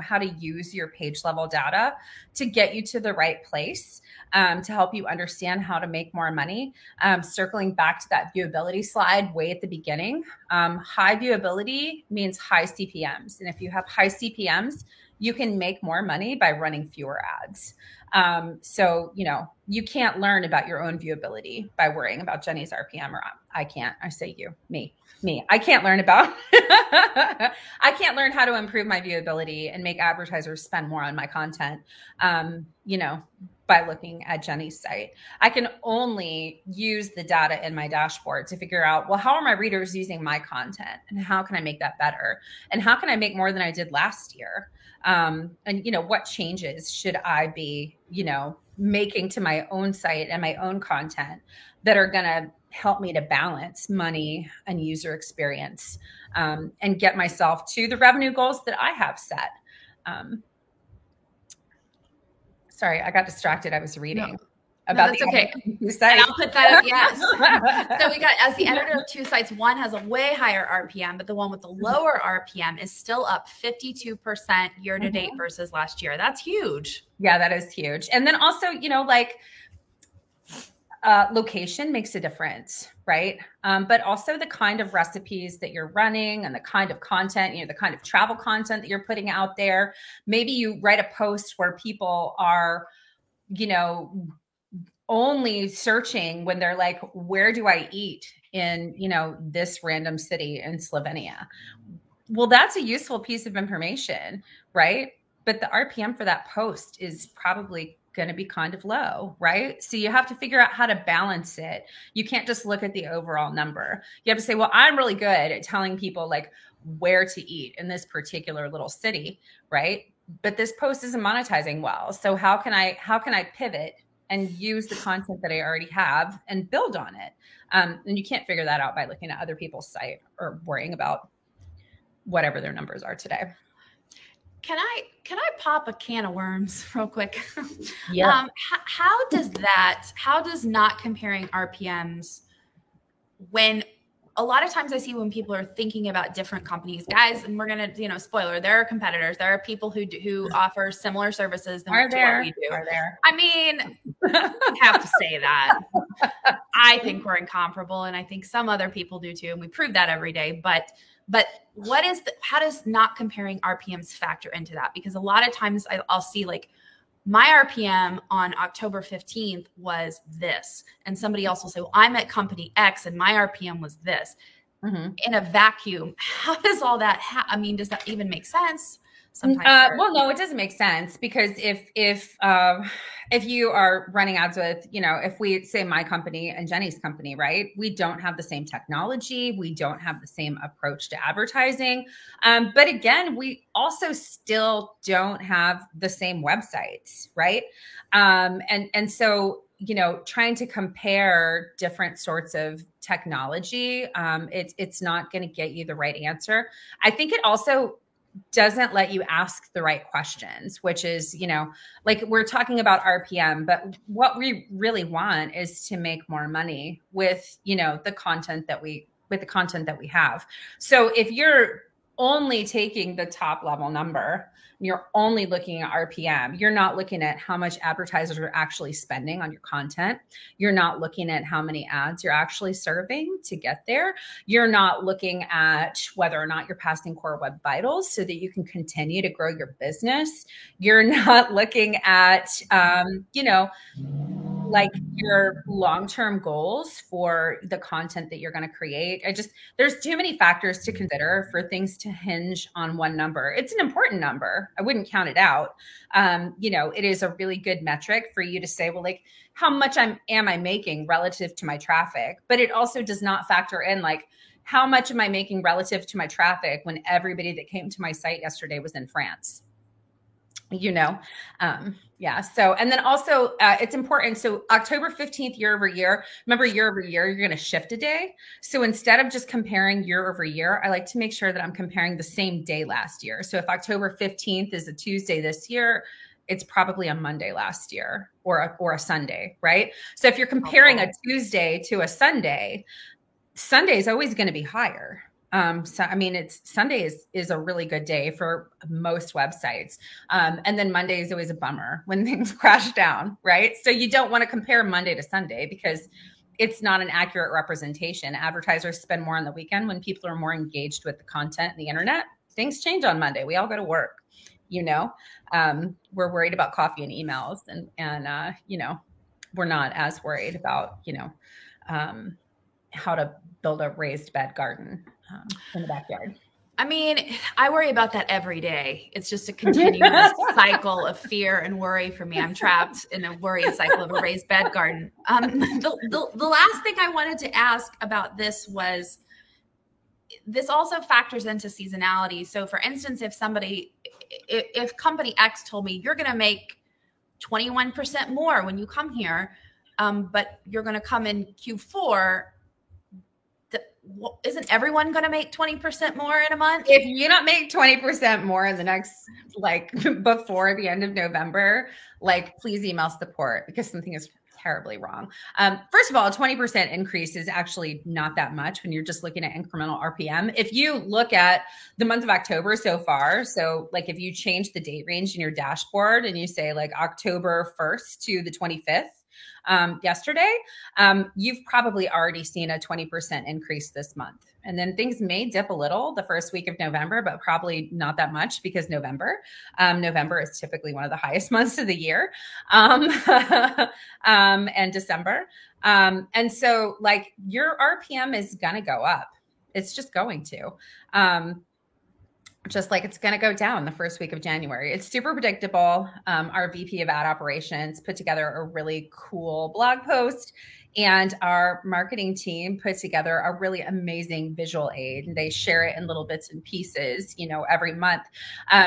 how to use your page level data to get you to the right place, to help you understand how to make more money. Circling back to that viewability slide way at the beginning, high viewability means high CPMs. And if you have high CPMs, you can make more money by running fewer ads. So, you can't learn about your own viewability by worrying about Jenny's RPM, or I can't. I say you, me. I can't learn about, I can't learn how to improve my viewability and make advertisers spend more on my content, by looking at Jenny's site. I can only use the data in my dashboard to figure out, well, how are my readers using my content, and how can I make that better? And how can I make more than I did last year? And what changes should I be, making to my own site and my own content that are going to help me to balance money and user experience, and get myself to the revenue goals that I have set. Sorry, I got distracted. I was reading about that's okay. And I'll put that up. Yes. So we got, as the editor of two sites, one has a way higher RPM, but the one with the lower RPM is still up 52% year to date versus last year. That's huge. Yeah, that is huge. And then also, location makes a difference, right? But also the kind of recipes that you're running and the kind of content, the kind of travel content that you're putting out there. Maybe you write a post where people are, only searching when they're like, where do I eat in, this random city in Slovenia? Well, that's a useful piece of information, right? But the RPM for that post is probably going to be kind of low, right? So you have to figure out how to balance it. You can't just look at the overall number. You have to say, well, I'm really good at telling people like where to eat in this particular little city, right? But this post isn't monetizing well. So how can I pivot and use the content that I already have and build on it? And you can't figure that out by looking at other people's site or worrying about whatever their numbers are today. can I pop a can of worms real quick? Yeah. How does not comparing RPMs, when a lot of times I see when people are thinking about different companies, guys, and we're going to, spoiler, there are competitors. There are people who offer similar services to what we do. Are there? I mean, I have to say that. I think we're incomparable, and I think some other people do too, and we prove that every day. But how does not comparing RPMs factor into that? Because a lot of times I'll see like, my RPM on October 15th was this. And somebody else will say, well, I'm at company X and my RPM was this. Mm-hmm. In a vacuum, how does all that, does that even make sense? Sometimes well, no, it doesn't make sense, because if you are running ads with, if we say my company and Jenny's company, right, we don't have the same technology, we don't have the same approach to advertising, but again, we also still don't have the same websites, right? And so, trying to compare different sorts of technology, it's not going to get you the right answer. I think it also doesn't let you ask the right questions, which is, like we're talking about RPM, but what we really want is to make more money with, the content that we have. So if you're only taking the top level number, you're only looking at RPM, you're not looking at how much advertisers are actually spending on your content. You're not looking at how many ads you're actually serving to get there. You're not looking at whether or not you're passing core web vitals so that you can continue to grow your business. You're not looking at, like your long-term goals for the content that you're going to create. There's too many factors to consider for things to hinge on one number. It's an important number. I wouldn't count it out. It is a really good metric for you to say, well, like, how much am I making relative to my traffic? But it also does not factor in, like, how much am I making relative to my traffic when everybody that came to my site yesterday was in France? Yeah. So, and then also it's important. So October 15th, year over year, remember year over year, you're going to shift a day. So instead of just comparing year over year, I like to make sure that I'm comparing the same day last year. So if October 15th is a Tuesday this year, it's probably a Monday last year or a Sunday, right? So if you're comparing a Tuesday to a Sunday, Sunday is always going to be higher. Sunday is a really good day for most websites. And then Monday is always a bummer when things crash down, right? So you don't want to compare Monday to Sunday because it's not an accurate representation. Advertisers spend more on the weekend when people are more engaged with the content and the internet. Things change on Monday. We all go to work, we're worried about coffee and emails and we're not as worried about, how to build a raised bed garden in the backyard. I worry about that every day. It's just a continuous cycle of fear and worry for me. I'm trapped in a worry cycle of a raised bed garden. The last thing I wanted to ask about this was, this also factors into seasonality. So for instance, if company X told me you're going to make 21% more when you come here, but you're going to come in Q4, isn't everyone going to make 20% more in a month? If you don't make 20% more in the next, before the end of November, please email support, because something is terribly wrong. First of all, a 20% increase is actually not that much when you're just looking at incremental RPM. If you look at the month of October so far, so if you change the date range in your dashboard and you say October 1st to the 25th, yesterday, you've probably already seen a 20% increase this month. And then things may dip a little the first week of November, but probably not that much, because November is typically one of the highest months of the year, and December. And so your RPM is going to go up. It's just going to. Just like it's going to go down the first week of January. It's super predictable. Our VP of ad operations put together a really cool blog post And our marketing team put together a really amazing visual aid, and they share it in little bits and pieces, every month,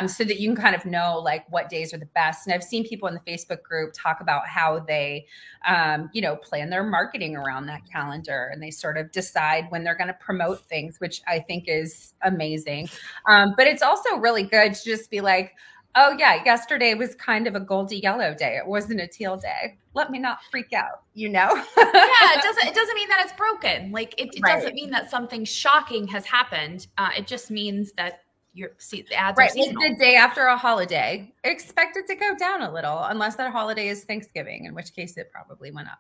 so that you can kind of know like what days are the best. And I've seen people in the Facebook group talk about how they, plan their marketing around that calendar, and they sort of decide when they're going to promote things, which I think is amazing. But it's also really good to just be like, oh yeah, yesterday was kind of a goldy yellow day. It wasn't a teal day. Let me not freak out, Yeah, it doesn't mean that it's broken. Like it Right. doesn't mean that something shocking has happened. It just means that the ads Right. are seasonal. The day after a holiday, expect it to go down a little, unless that holiday is Thanksgiving, in which case it probably went up.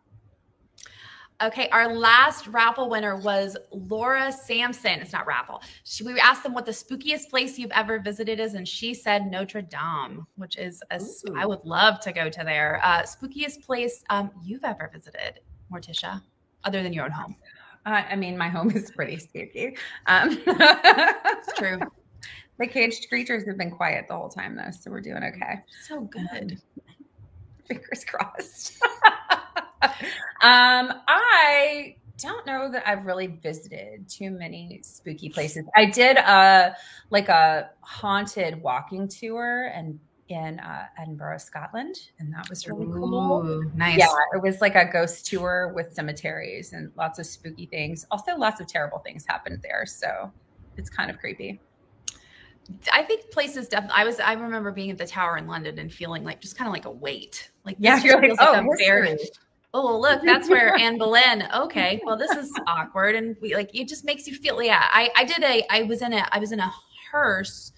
Okay, our last raffle winner was Laura Sampson. It's not raffle. We asked them what the spookiest place you've ever visited is, and she said Notre Dame, which is I would love to go to there. Spookiest place you've ever visited, Morticia, other than your own home? I mean, my home is pretty spooky. It's true. The caged creatures have been quiet the whole time, though, so we're doing okay. So good. Fingers crossed. I don't know that I've really visited too many spooky places. I did a haunted walking tour in Edinburgh, Scotland, and that was really cool. Nice. Yeah, it was like a ghost tour with cemeteries and lots of spooky things. Also, lots of terrible things happened there, so it's kind of creepy. I think places definitely. I remember being at the Tower in London and feeling like just kind of like a weight. Like you're like, oh, look, that's where Anne Boleyn. Okay, well, this is awkward, and it just makes you feel. Yeah, I was in a hearse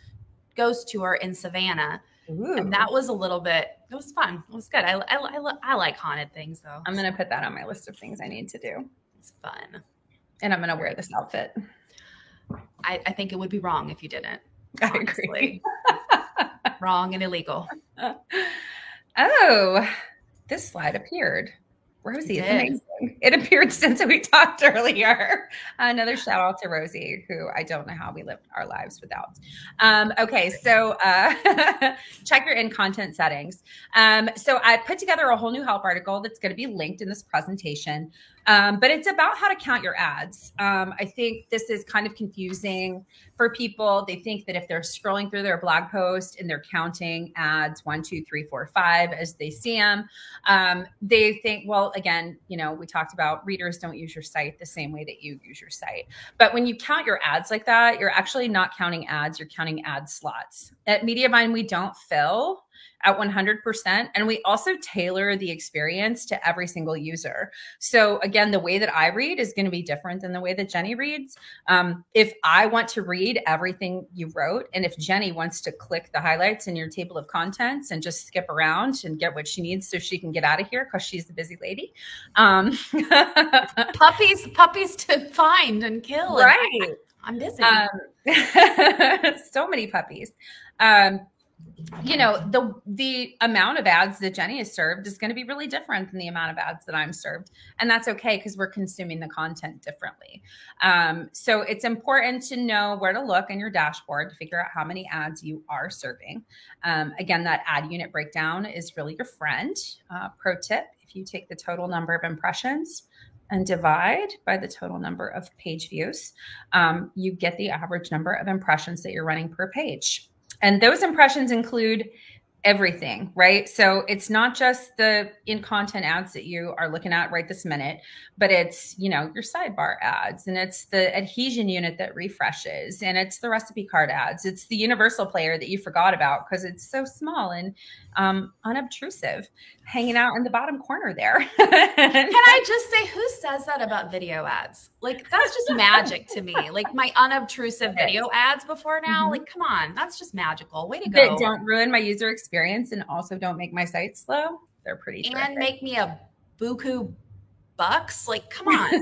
ghost tour in Savannah, and that was a little bit. It was fun. It was good. I like haunted things, though. I'm gonna put that on my list of things I need to do. It's fun, and I'm gonna wear this outfit. I think it would be wrong if you didn't. I agree. Wrong and illegal. Oh, this slide appeared. Rosie is amazing. It appeared since we talked earlier. Another shout out to Rosie, who I don't know how we lived our lives without. Okay, so check your in-content settings. So I put together a whole new help article that's going to be linked in this presentation, but it's about how to count your ads. I think this is kind of confusing for people. They think that if they're scrolling through their blog post and they're counting ads 1, 2, 3, 4, 5 as they see them, they think, well, again, we talked about readers don't use your site the same way that you use your site. But when you count your ads like that, you're actually not counting ads, you're counting ad slots. At Mediavine, we don't fill at 100%. And we also tailor the experience to every single user. So again, the way that I read is going to be different than the way that Jenny reads. If I want to read everything you wrote, and if Jenny wants to click the highlights in your table of contents and just skip around and get what she needs so she can get out of here because she's the busy lady. Puppies to find and kill. Right. I'm busy. So many puppies. The amount of ads that Jenny is served is going to be really different than the amount of ads that I'm served. And that's okay because we're consuming the content differently. So it's important to know where to look in your dashboard to figure out how many ads you are serving. Again, that ad unit breakdown is really your friend. Pro tip, if you take the total number of impressions and divide by the total number of page views, you get the average number of impressions that you're running per page. And those impressions include everything, right? So it's not just the in-content ads that you are looking at right this minute, but it's, your sidebar ads, and it's the adhesion unit that refreshes, and it's the recipe card ads. It's the universal player that you forgot about because it's so small and unobtrusive, hanging out in the bottom corner there. Can I just say, who says that about video ads? Like, that's just magic to me. Like my unobtrusive video ads before now, like, come on, that's just magical. Way to go. That don't ruin my user experience and also don't make my site slow. They're pretty terrific. And make me a buku bucks. Like, come on.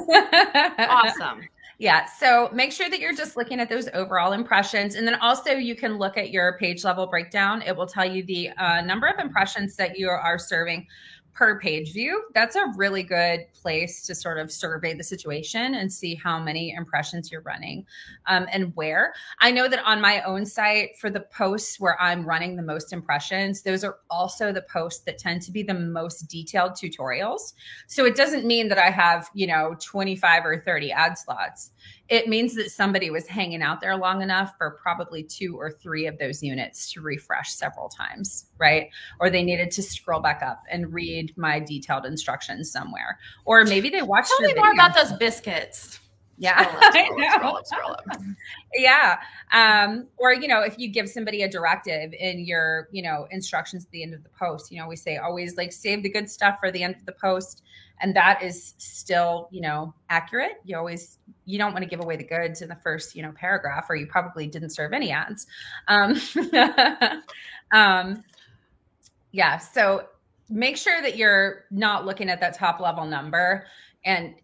Awesome. Yeah. So make sure that you're just looking at those overall impressions. And then also you can look at your page level breakdown. It will tell you the number of impressions that you are serving per page view. That's a really good place to sort of survey the situation and see how many impressions you're running and where. I know that on my own site, for the posts where I'm running the most impressions, those are also the posts that tend to be the most detailed tutorials. So it doesn't mean that I have, 25 or 30 ad slots. It means that somebody was hanging out there long enough for probably 2 or 3 of those units to refresh several times, right? Or they needed to scroll back up and read my detailed instructions somewhere. Or maybe they watched Tell me more about those biscuits. Yeah. Scroll up. Yeah. Or, if you give somebody a directive in your, instructions at the end of the post, we say always like save the good stuff for the end of the post. And that is still, accurate. You don't want to give away the goods in the first, paragraph, or you probably didn't serve any ads. Yeah. So make sure that you're not looking at that top level number and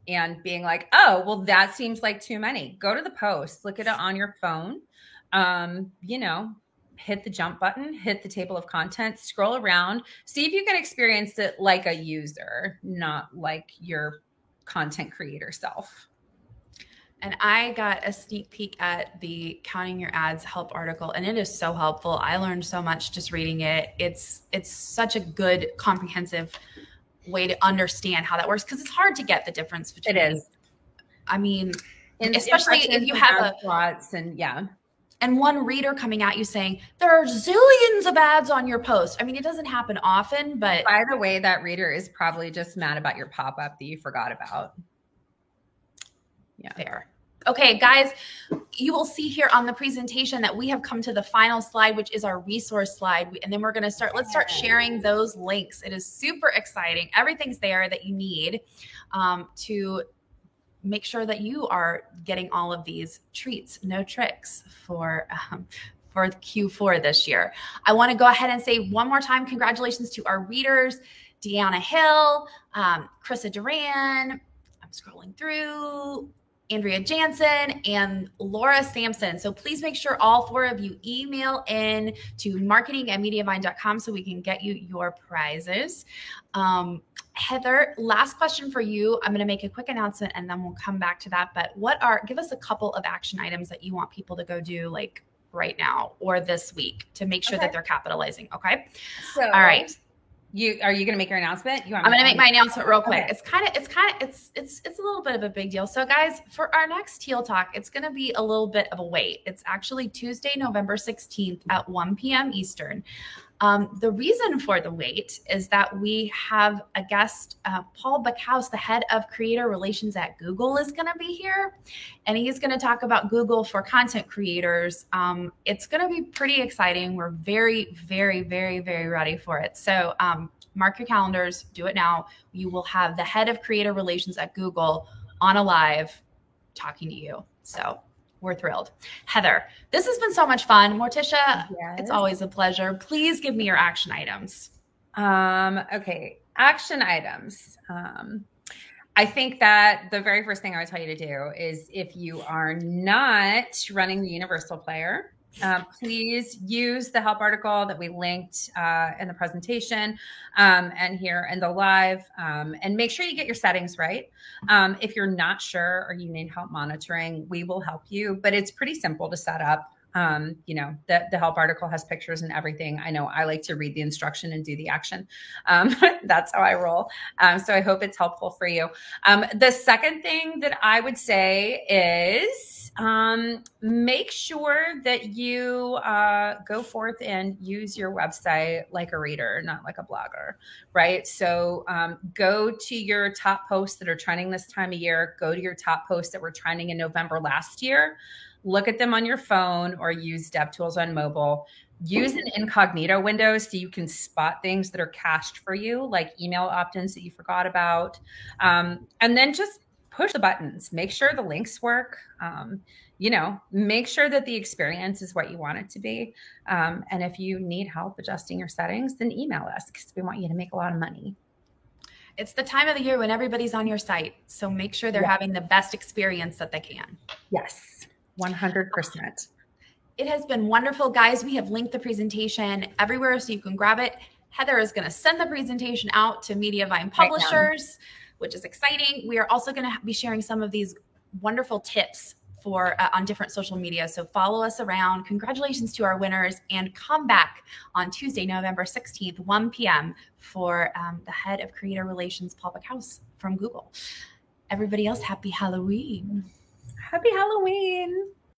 being like, oh, well, that seems like too many. Go to the post, look at it on your phone, hit the jump button, hit the table of contents, scroll around, see if you can experience it like a user, not like your content creator self. And I got a sneak peek at the Counting Your Ads help article, and it is so helpful. I learned so much just reading it. It's such a good, comprehensive way to understand how that works, because it's hard to get the difference between. It is. I mean, especially if you have plots and one reader coming at you saying there are zillions of ads on your post. I mean, it doesn't happen often, but by the way, that reader is probably just mad about your pop-up that you forgot about. Yeah. Fair. Okay, guys, you will see here on the presentation that we have come to the final slide, which is our resource slide. And then we're going to let's start sharing those links. It is super exciting. Everything's there that you need to make sure that you are getting all of these treats, no tricks for Q4 this year. I want to go ahead and say one more time, congratulations to our readers, Deanna Hill, Krista Duran, I'm scrolling through, Andrea Jansen, and Laura Sampson. So please make sure all 4 of you email in to marketing@mediavine.com so we can get you your prizes. Heather, last question for you. I'm going to make a quick announcement and then we'll come back to that. But give us a couple of action items that you want people to go do like right now or this week to make sure that they're capitalizing. Okay. So, all right. Are you going to make your announcement? I'm going to make my announcement real quick. Okay. It's a little bit of a big deal. So guys, for our next Teal Talk, it's going to be a little bit of a wait. It's actually Tuesday, November 16th at 1 p.m. Eastern. The reason for the wait is that we have a guest, Paul Backhaus, the head of creator relations at Google, is going to be here, and he's going to talk about Google for content creators. It's going to be pretty exciting. We're very, very, very, very ready for it. So mark your calendars, do it now. You will have the head of creator relations at Google on a live talking to you. So we're thrilled. Heather, this has been so much fun. Morticia, It's always a pleasure. Please give me your action items. Okay. Action items. I think that the very first thing I would tell you to do is if you are not running the Universal Player, please use the help article that we linked in the presentation and here in the live, and make sure you get your settings right. If you're not sure or you need help monitoring, we will help you, but it's pretty simple to set up. The help article has pictures and everything. I know I like to read the instruction and do the action. That's how I roll. So I hope it's helpful for you. The second thing that I would say is make sure that you go forth and use your website like a reader, not like a blogger, right? So go to your top posts that are trending this time of year. Go to your top posts that were trending in November last year. Look at them on your phone or use DevTools on mobile. Use an incognito window so you can spot things that are cached for you, like email opt-ins that you forgot about. And then just push the buttons. Make sure the links work. Make sure that the experience is what you want it to be. And if you need help adjusting your settings, then email us because we want you to make a lot of money. It's the time of the year when everybody's on your site. So make sure they're having the best experience that they can. Yes, 100%. It has been wonderful, guys. We have linked the presentation everywhere so you can grab it. Heather is going to send the presentation out to Mediavine Right now. publishers, which is exciting. We are also going to be sharing some of these wonderful tips for on different social media. So follow us around. Congratulations to our winners, and come back on Tuesday, November 16th, 1 p.m. for the head of creator relations, Paul Backhouse from Google. Everybody else, happy Halloween. Happy Halloween.